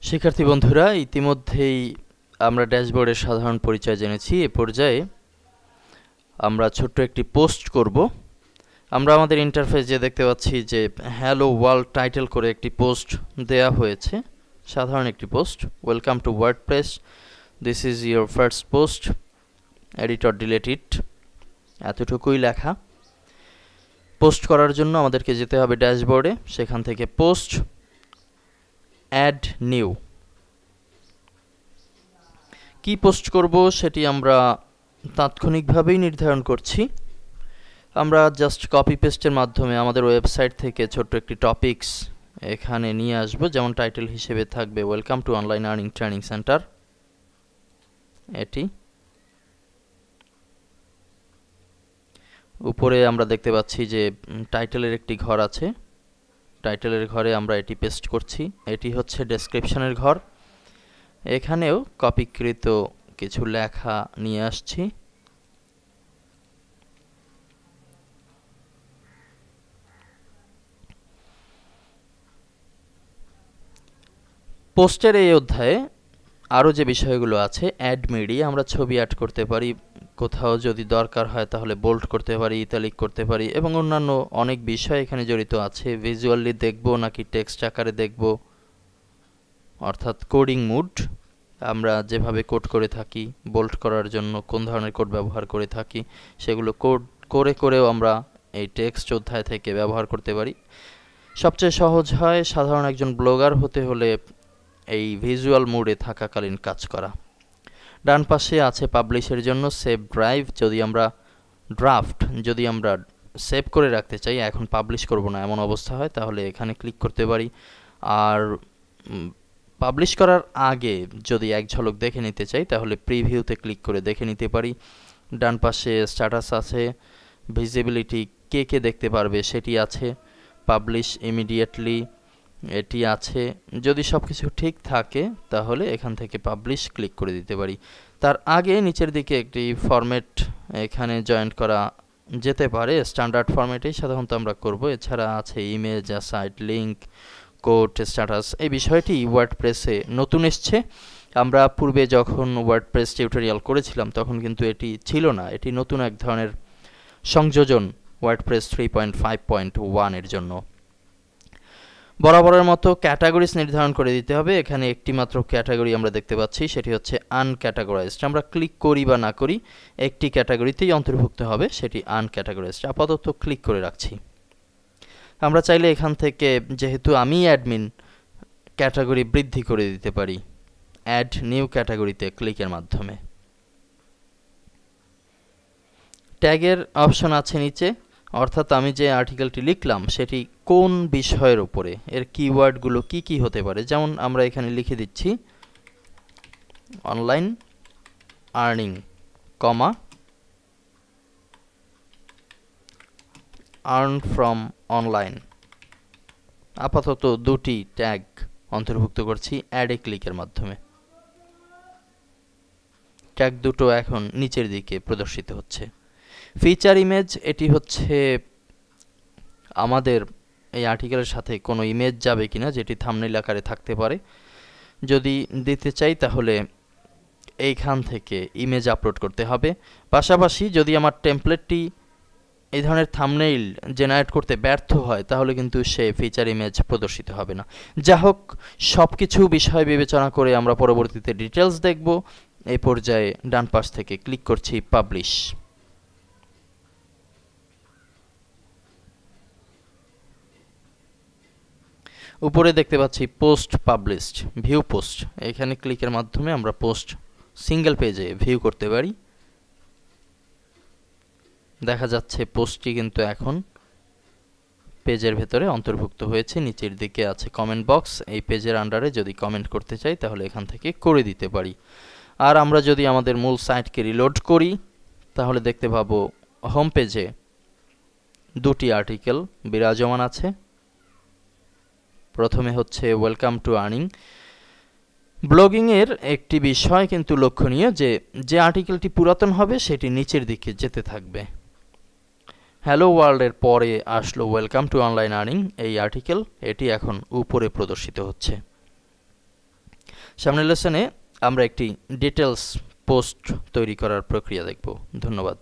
শিক্ষার্থী বন্ধুরা, ইতিমধ্যেই আমরা ড্যাশবোর্ডের সাধারণ পরিচয় জেনেছি। এ পর্যায়ে আমরা ছোট্ট একটি পোস্ট করব। আমরা আমাদের ইন্টারফেসে দেখতে পাচ্ছি যে হ্যালো ওয়ার্ল্ড টাইটেল করে একটি পোস্ট দেয়া হয়েছে, সাধারণ একটি post. Welcome to WordPress, this is your first post, editor delete it, এতটুকুই লেখা। পোস্ট করার জন্য আমাদেরকে যেতে হবে ড্যাশবোর্ডে, সেখান থেকে পোস্ট, অ্যাড নিউ। কি পোস্ট করব সেটি আমরা তাৎক্ষণিকভাবেই নির্ধারণ করছি। আমরা জাস্ট কপি পেস্টের মাধ্যমে আমাদের ওয়েবসাইট থেকে ছোট্ট একটি টপিকস এখানে নিয়ে আসব, যেমন টাইটেল হিসেবে থাকবে welcome to online earning training centre. এটি উপরে আমরা দেখতে পাচ্ছি যে টাইটেলের একটি ঘর আছে, টাইটেলের ঘরে আমরা এটি পেস্ট করছি। এটি হচ্ছে ডেসক্রিপশনের ঘর, এখানেও কপিকৃত কিছু লেখা নিয়ে আসছি। পোস্টের এই অধ্যায়ে আরও যে বিষয়গুলো আছে, অ্যাড মিডিয়া, আমরা ছবি অ্যাড করতে পারি, কোথাও যদি দরকার হয় তাহলে বোল্ড করতে পারি, ইতালিক করতে পারি, এবং অন্যান্য অনেক বিষয় এখানে জড়িত আছে। ভিজুয়ালি দেখব নাকি টেক্সট আকারে দেখব, অর্থাৎ কোডিং মুড, আমরা যেভাবে কোড করে থাকি, বোল্ড করার জন্য কোন ধরনের কোড ব্যবহার করে থাকি, সেগুলো কোড করেও আমরা এই টেক্সট অধ্যায় থেকে ব্যবহার করতে পারি। সবচেয়ে সহজ হয় সাধারণ একজন ব্লগার হতে হলে এই ভিজুয়াল মুডে থাকাকালীন কাজ করা। ডান পাশে আছে পাবলিশের জন্য সেভ ড্রাইভ, যদি আমরা সেভ করে রাখতে চাই, এখন পাবলিশ করব না এমন অবস্থা হয়, তাহলে এখানে ক্লিক করতে পারি। আর পাবলিশ করার আগে যদি এক ঝলক দেখে নিতে চাই তাহলে প্রিভিউতে ক্লিক করে দেখে নিতে পারি। ডান পাশে স্ট্যাটাস আছে, ভিজিবিলিটি, কে দেখতে পারবে সেটি আছে, পাবলিশ ইমিডিয়েটলি এটি আছে। যদি সব কিছু ঠিক থাকে তাহলে এখান থেকে পাবলিশ ক্লিক করে দিতে পারি। তার আগে নিচের দিকে একটি ফরম্যাট এখানে জয়েন্ট করা যেতে পারে, স্ট্যান্ডার্ড ফরম্যাটেই সাধারণত আমরা করব। এছাড়া আছে image, site link, code, status. এই বিষয়টি ওয়ার্ডপ্রেসে নতুন এসছে। আমরা পূর্বে যখন ওয়ার্ডপ্রেস টিউটোরিয়াল করেছিলাম তখন কিন্তু এটি ছিল না, এটি নতুন এক ধরনের সংযোজন ওয়ার্ডপ্রেস 3.5.1 এর জন্য। বরাবরের মতো ক্যাটাগরিজ নির্ধারণ করে দিতে হবে। এখানে একটি মাত্র ক্যাটাগরি আমরা দেখতে পাচ্ছি, সেটি হচ্ছে আনক্যাটাগরাইজড। আমরা ক্লিক করি বা না করি একটি ক্যাটাগরিতেই অন্তর্ভুক্ত হবে, সেটি আনক্যাটাগরাইজড। আপাতত ক্লিক করে রাখছি। আমরা চাইলে এখান থেকে, যেহেতু আমি অ্যাডমিন, ক্যাটাগরি বৃদ্ধি করে দিতে পারি অ্যাড নিউ ক্যাটাগরিতে ক্লিকের মাধ্যমে। ট্যাগের অপশন আছে নিচে, অর্থাৎ আমি যে আর্টিকেলটি লিখলাম সেটি কোন বিষয়ের উপরে, এর কিওয়ার্ডগুলো কি হতে পারে। যেমন আমরা এখানে লিখে দিচ্ছি online earning, comma earn from online. আপাতত দুটি ট্যাগ অন্তর্ভুক্ত করছি অ্যাডে ক্লিকের মাধ্যমে। ট্যাগ দুটো এখন নিচের দিকে প্রদর্শিত হচ্ছে। ফিচার ইমেজ, এটি হচ্ছে আমাদের এই আর্টিকেলের সাথে কোনো ইমেজ যাবে কিনা, যেটি থাম্বনেইল আকারে থাকতে পারে। যদি দিতে চাই তাহলে এইখান থেকে ইমেজ আপলোড করতে হবে। পাশাপাশি যদি আমার টেমপ্লেটটি এই ধরনের থাম্বনেইল জেনারেট করতে ব্যর্থ হয় তাহলে কিন্তু সে ফিচার ইমেজ প্রদর্শিত হবে না। যা হোক, সব কিছু বিষয় বিবেচনা করে আমরা পরবর্তীতে ডিটেলস দেখব। এই পর্যায়ে ডান পাশ থেকে ক্লিক করছি পাবলিশ। উপরে দেখতে পাচ্ছি পোস্ট পাবলিশড, ভিউ পোস্ট। এখানে ক্লিকের মাধ্যমে আমরা পোস্ট সিঙ্গেল পেজে ভিউ করতে পারি। দেখা যাচ্ছে পোস্টটি কিন্তু এখন পেজের ভেতরে অন্তর্ভুক্ত হয়েছে। নিচের দিকে আছে কমেন্ট বক্স, এই পেজের আন্ডারে যদি কমেন্ট করতে চাই তাহলে এখান থেকে করে দিতে পারি। আর আমরা যদি আমাদের মূল সাইটকে রিলোড করি তাহলে দেখতে পাবো হোম পেজে দুটি আর্টিকেল বিরাজমান আছে। প্রথমে হচ্ছে ওয়েলকাম টু আর্নিং। ব্লগিংয়ের একটি বিষয় কিন্তু লক্ষণীয় যে আর্টিকেলটি পুরাতন হবে সেটি নিচের দিকে যেতে থাকবে। হ্যালো ওয়ার্ল্ডের পরে আসলো ওয়েলকাম টু অনলাইন আর্নিং এই আর্টিকেল, এটি এখন উপরে প্রদর্শিত হচ্ছে। সামনের লেসনে আমরা একটি ডিটেলস পোস্ট তৈরি করার প্রক্রিয়া দেখব। ধন্যবাদ।